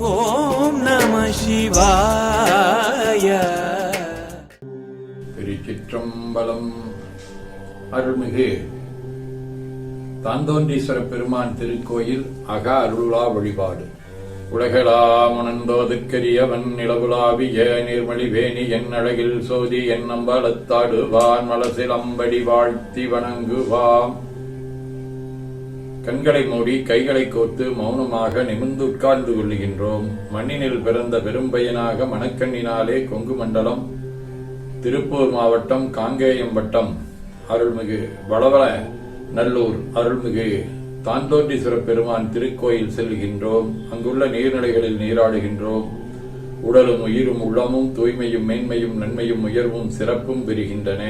ஓம் நம சிவாய. திருச்சிற்றம்பலம். அருள்மிகு தாந்தோன்றீஸ்வர பெருமான் திருக்கோயில் அக அருளா வழிபாடு. உலகளாம் உணர்ந்தோதுக்கரியவன் நிலவுலாவிய நீர்மொழி வேணி என் அழகில் சோதி என் நம்பலத்தாடுவான் மலசிலம்படி வாழ்த்தி வணங்குவாம். கண்களை மூடி கைகளை கோர்த்து மௌனமாக நிமிர்ந்து உட்கார்ந்து கொள்ளுகின்றோம். மண்ணினில் பிறந்த பெரும்பயனாக மணக்கண்ணினாலே கொங்கு மண்டலம் திருப்பூர் மாவட்டம் காங்கேயம் வட்டம் அருள்மிகு வளவள நல்லூர் அருள்மிகு தாந்தோன்றீஸ்வர பெருமான் திருக்கோயில் செல்கின்றோம். அங்குள்ள நீர்நிலைகளில் நீராடுகின்றோம். உடலும் உயிரும் உள்ளமும் தூய்மையும் மேன்மையும் நன்மையும் உயர்வும் சிறப்பும் பெறுகின்றன.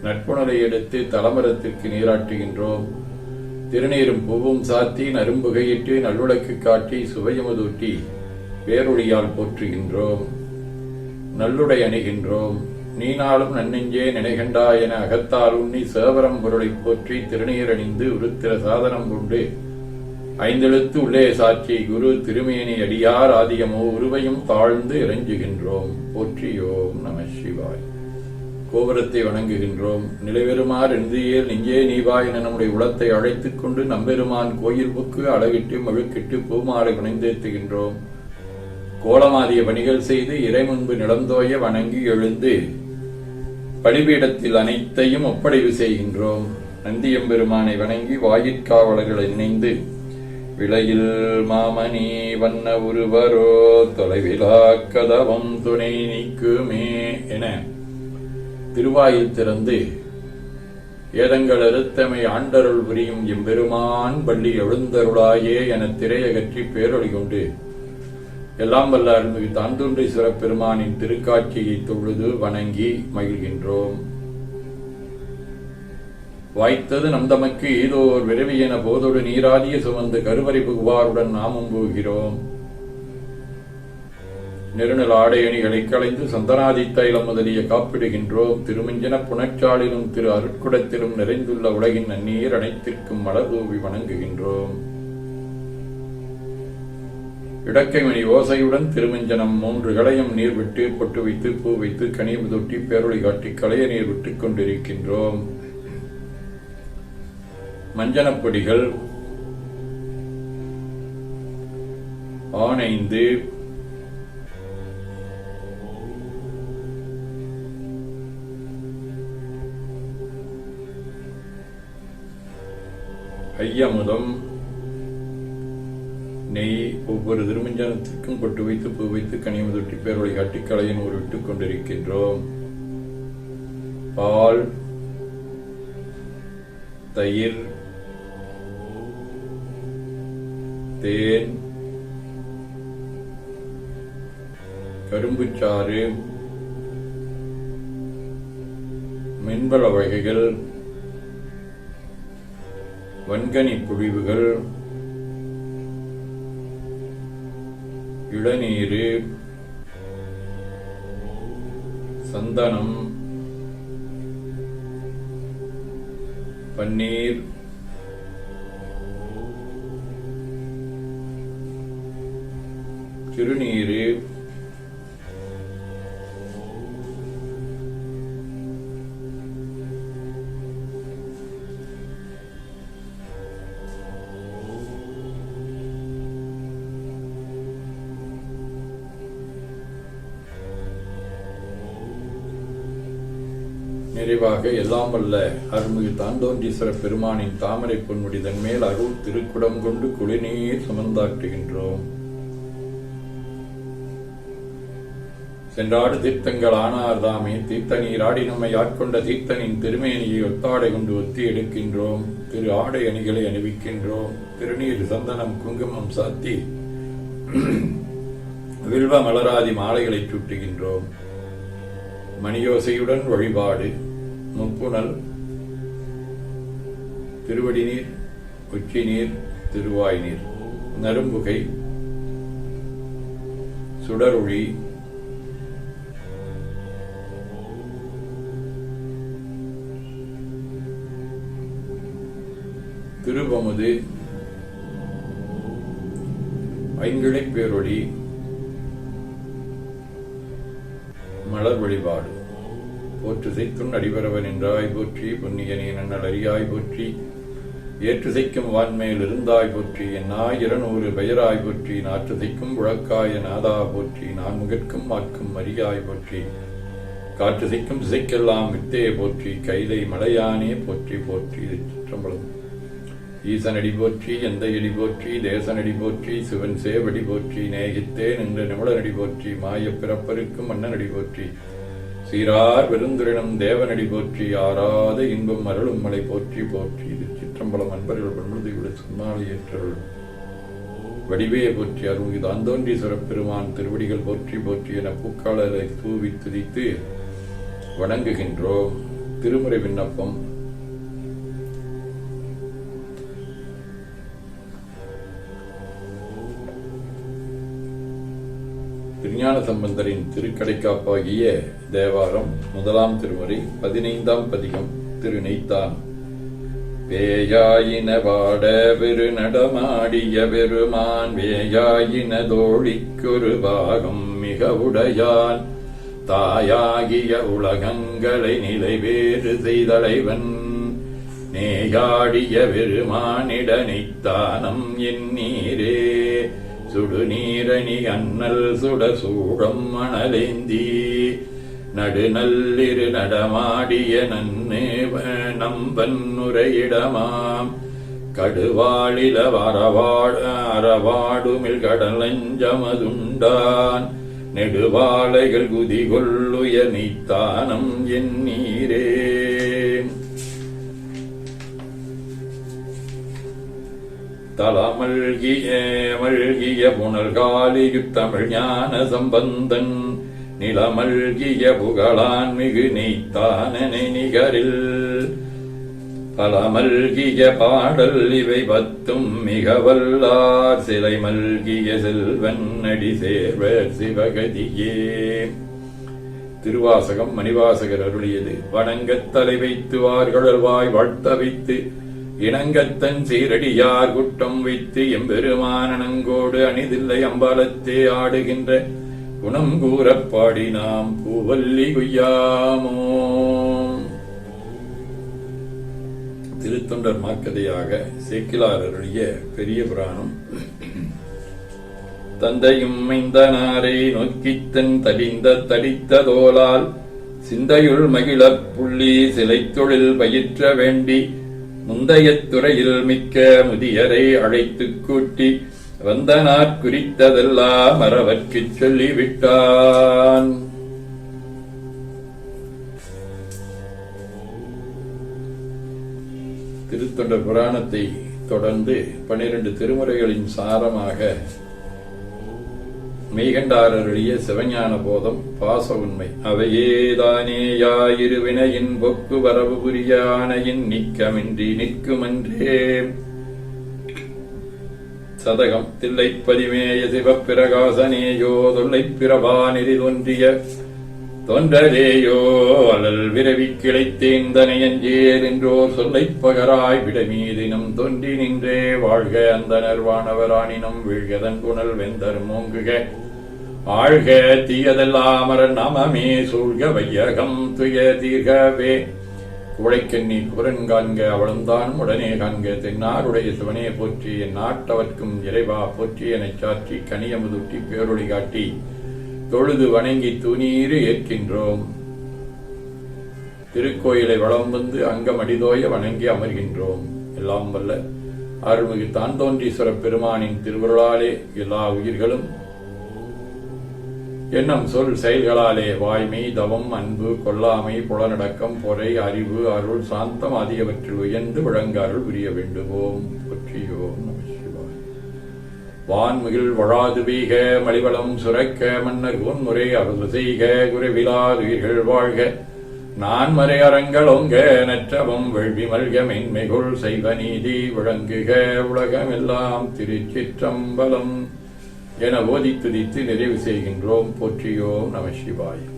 நட்புணரை எடுத்து தலமரத்திற்கு நீராட்டுகின்றோம். திருநீரும் பூவும் சாத்தி நரும்புகையிட்டு நல்லுடக்கு காட்டி சுவையமுதூட்டி பேரொழியால் போற்றுகின்றோம். நல்லுடை அணிகின்றோம். நீனாலும் நன்னெஞ்சே நினைகண்டா என அகத்தால் உண்ணி சேவரம் பொருளை போற்றி திருநீர் அணிந்து உருத்திர சாதனம் கொண்டு ஐந்தெழுத்து உள்ளே சாட்சி குரு திருமேனி அடியார் ஆதியமோ உருவையும் தாழ்ந்து இறைஞ்சுகின்றோம். போற்றியோம் நம சிவாய். கோபுரத்தை வணங்குகின்றோம். நிலைபெறுமாறு நெஞ்சியேல் நெஞ்சே நீவாய் என நம்முடைய உளத்தை அழைத்துக் கொண்டு நம்பெருமான் கோயில் புக்கு அழகிட்டு மழுக்கிட்டு பூமாலை புனைந்தேத்துகின்றோம். கோலமாதிய பணிகள் செய்து இறை முன்பு நிலந்தோய வணங்கி எழுந்து பலிபீடத்தில் அனைத்தையும் ஒப்படைவு செய்கின்றோம். நந்தியம்பெருமானை வணங்கி வாயிற்காவலர்களை நினைந்து விளையில் மாமணி வண்ண உருவரோ தொலைவிலா கதவம் துணை நீக்குமே என திருவாயில் திறந்து ஏதங்கள் அறுத்தமை ஆண்டருள் புரியும் எம்பெருமான் பள்ளி எழுந்தருளாயே என திரையகற்றி பேரொழி கொண்டு எல்லாம் வல்ல அருள்மிகு தாந்தோன்றீஸ்வர பெருமானின் திருக்காட்சியை தொழுது வணங்கி மகிழ்கின்றோம். வாய்த்தது நம் தமக்கு ஈதோர் விரைவி என போதோடு நீராதிய சுமந்து கருவறை புகுவாருடன் நாமும் போகிறோம். நெருநல் ஆடையணிகளை களைந்து சந்தனாதி தைலம் முதலிய காப்பிடுகின்றோம். திருமஞ்சன புனச்சாலிலும் திரு அருட்குடத்திலும் நிறைந்துள்ள உலகின் நன்னீர் அனைத்திற்கும் மலர் தூவி வணங்குகின்றோம். இடக்கைமணி ஓசையுடன் திருமஞ்சனம் 3 களையும் நீர் விட்டு பொட்டு வைத்து பூ வைத்து கனிவு தொட்டி பேரொளி காட்டி களைய நீர் விட்டுக் கொண்டிருக்கின்றோம். மஞ்சனப்பொடிகள் ஆனைந்து ஐயமுதம் நெய் ஒவ்வொரு திருமஞ்சனத்திற்கும் பொட்டு வைத்து பூ வைத்து கனிமுதொட்டி பேரொழி காட்டி களையின் ஊர் விட்டுக் கொண்டிருக்கின்றோம். பால், தயிர், தேன், கரும்புச்சாறு, மின்பல வகைகள், வன்கனி புழிவுகள், இளநீரு, சந்தனம், பன்னீர், திருநீரு, நிறைவாக எல்லாம் வல்ல அருள்மிகு தாந்தோன்றீஸ்வர பெருமானின் தாமரை பொன்முடிதன் மேல் அருள் திருக்குடம் கொண்டு குளிநீர் சுமந்தாட்டுகின்றோம். சென்றாடு தீர்த்தங்கள் ஆனார்தாமே தீர்த்த நீர் ஆடி நம்மை ஆட்கொண்ட தீர்த்தனின் திருமேனியை ஒத்தாடை கொண்டு ஒத்தி எடுக்கின்றோம். திரு ஆடை அணிகளை அணிவிக்கின்றோம். திருநீர் சந்தனம் குங்குமம் சாத்தி வில்வ மலராதி மாலைகளை சூட்டுகின்றோம். மணியோசையுடன் வழிபாடு. முப்புணல், திருவடி நீர், உச்சி நீர், திருவாய் நீர், நரும்புகை, சுடரொளி, திருவமுது, ஐங்கிழை பேரொளி, மலர் வழிபாடு. போற்று செய்துன் அடிபரவன் என்றாய் போற்றி, புண்ணியனே நன்னல் அறியாய் போற்றி, ஏற்று செய்க்கும் வான்மேல் இருந்தாய் போற்றி, என் 1000 பெயராய் போற்றி, நாற்று செய்க்கும் புழக்காய நாதா போற்றி, நான் முகற்கும் மாற்கும் அறியாய் போற்றி, காற்று செய்க்கும் திசைக்கெல்லாம் வித்தே போற்றி, கைலை மலையானே போற்றி போற்றி. சிற்றம்பலம். ஈசனடி போற்றி, எந்தையடி போற்றி, தேசனடி போற்றி, சிவன் சேவடி போற்றி, நேகித்தே நின்ற நிமிடனடி போற்றி, மாயப் பிறப்பருக்கும் மன்னனடி போற்றி, சீரார் பெருந்துரினம் தேவனடி போற்றி, ஆறாத இன்பம் அருளும் மலை போற்றி போற்றி. சிற்றம்பலம். அன்பர்கள் பன்முழுதியுள்ள சொன்னாலை ஏற்றருள் வடிவே போற்றி, அருள்மிகு தாந்தோன்றீஸ்வரப் பெருமான் திருவடிகள் போற்றி போற்றி என பூக்காளரை தூவி துதித்து வணங்குகின்றோம். திருமுறை விண்ணப்பம். திருஞான சம்பந்தரின் திருக்கடைக்காப்பாகிய தேவாரம் 1ஆம் திருமுறை 15ஆம் பதிகம். திருநெய்த்தான். வேயாயின வாட பெரு நடமாடிய பெருமான், வேயாயின தோழிக்கொரு பாகம் மிக உடையான், தாயாகிய உலகங்களை நிலைவேறு செய்தலைவன், நேயாடிய பெருமானிடனைத்தானம் என் நீரே, சுடுநீரணி அண்ணல் சுட சூடம் மணலேந்தி, நடுநல்லிரு நடமாடிய நன்னு நம்பன் உரையிடமாம், கடுவாளில அறவாடுமில் கடலஞ்சமதுண்டான், நெடுவாளைகள் குதிகொள்ளுய நீத்தானம் என் நீரே. தலமல்கிய புனர்காலியுத்தமிழ் ஞான சம்பந்தன், நிலமல்கிய புகழான் மிகு நீத்தானனை நிகரில், பலமல்கிய பாடல் இவை 10 மிக வல்லார், சிலை மல்கிய செல்வன் அடி சேர்வர் சிவகதியே. திருவாசகம் மணிவாசகர் அருளியது. வணங்கத் தலை வைத்து வார்கழல்வாய் வாழ்த்த வைத்து, இணங்கத்தன் சீரடியார் குட்டம் வைத்து, எம்பெருமானங்கோடு அணிதில்லை அம்பலத்தே ஆடுகின்ற குணம் கூறப் பாடி நாம் பூவல்லி கொய்யாமோ. திருத்தொண்டர் மாக்கதையாக சேக்கிலார் அருளிய பெரிய புராணம். தந்தையும் மைந்தனாரை நோக்கித்தன் தடித்த தோலால், சிந்தையுள் மகிழப் புள்ளி சிலை தொழில் பயிற்ற வேண்டி, முந்தைய துறையில் மிக்க முதியரை அழைத்துக் கூட்டி, வந்தனாற் குறித்ததெல்லாம் மறவர்க்குச் சொல்லிவிட்டான். திருத்தொண்டர் புராணத்தை தொடர்ந்து 12 திருமுறைகளின் சாரமாக மெய்கண்டார் அருளிய சிவஞான போதம் பாச உண்மை. அவையேதானேயாயிருவினையின் பொக்கு வரவு புரியானையின் நீக்கமின்றி நிற்குமன்றே. சதகம். தில்லைப்பதிமேய சிவப்பிரகாசனேயோ, தொல்லைப் பிரபாநிதி தோன்றலேயோ, அலல் விரவி கிளைத்தேந்தனையஞ்சேர் என்றோர் சொல்லைப் பகராய் விடமீதினம் தோன்றி நின்றே வாழ்க. அந்தனர் வானவரானினம் வீழ்கதன் புனல் வெந்தர் மோங்குக, ஆழ்க தீயதெல்லாமரன் நமமே சூழ்க வையகம் துய தீர்கவே. குழைக்கண்ணி குரன் காண்க அவளந்தான் உடனே காண்க, தென்னாருடைய சிவனே போற்றி, என் நாட்டவர்க்கும் இறைவா போற்றி எனச் சாற்றி, கனியமுதுட்டி பேரொளி காட்டி தொழுது வணங்கி துணீறு ஏற்கின்றோம். திருக்கோயிலை வளம் வந்து அங்கமடிதோய வணங்கி அமர்கின்றோம். எல்லாம் வல்ல அருள்மிகு தாந்தோன்றீஸ்வரப் பெருமானின் திருவருளாலே எல்லா உயிர்களும் எண்ணம் சொல் செயல்களாலே வாய்மை தவம் அன்பு கொல்லாமை புலனடக்கம் பொறை அறிவு அருள் சாந்தம் ஆகியவற்றில் உயர்ந்து விளங்க அருள் புரிய வேண்டுவோம். போற்றியோம் நம சிவாய. வான்மிகில் வழாது வீக மலிவளம் சுரக்க, மன்னர் கோன்முறை அருள் செய்க, குறைவிலாதுயிர்கள் வாழ்க, நான்மறை அறங்களொங்க, நற்றவம் வெள்வி மல்க, மென்மைகுள் செய்வ நீதி விளங்குக உலகமெல்லாம். திருச்சிற்றம்பலம் என ஓதி துதித்து நிறைவு செய்கின்றோம். போற்றியோம் நம சிவாய.